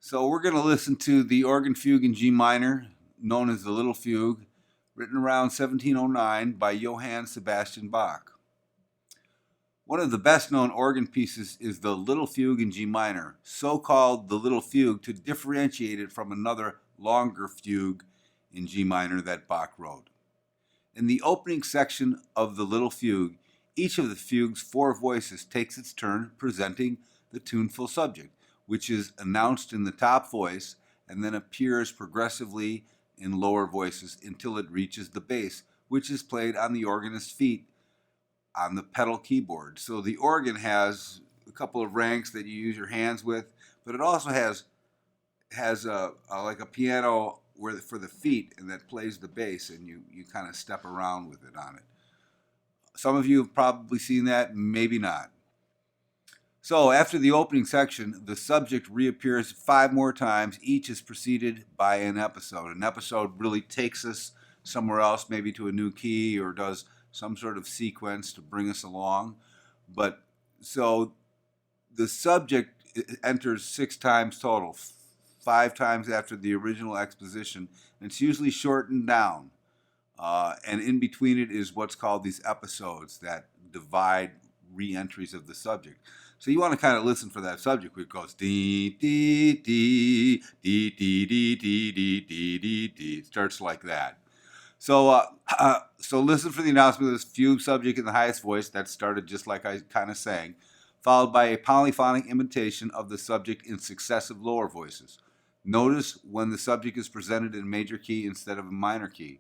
So we're going to listen to the organ fugue in G minor, known as the Little Fugue, written around 1709 by Johann Sebastian Bach. One of the best-known organ pieces is the Little Fugue in G minor, so called the Little Fugue to differentiate it from another longer fugue in G minor that Bach wrote. In the opening section of the Little Fugue, each of the fugue's four voices takes its turn presenting the tuneful subject, which is announced in the top voice and then appears progressively in lower voices until it reaches the bass, which is played on the organist's feet on the pedal keyboard. So the organ has a couple of ranks that you use your hands with, but it also has like a piano for the feet, and that plays the bass, and you kind of step around with it on it. Some of you have probably seen that, maybe not. So after the opening section, the subject reappears 5 more times. Each is preceded by an episode. An episode really takes us somewhere else, maybe to a new key, or does some sort of sequence to bring us along. But so the subject enters 6 times total, 5 times after the original exposition, and it's usually shortened down. And in between it is what's called these episodes that divide re-entries of the subject. So you want to kind of listen for that subject where it goes dee dee dee dee dee dee dee dee dee dee dee. It starts like that. So listen for the announcement of this fugue subject in the highest voice. That started just like I kind of sang, followed by a polyphonic imitation of the subject in successive lower voices. Notice when the subject is presented in major key instead of a minor key.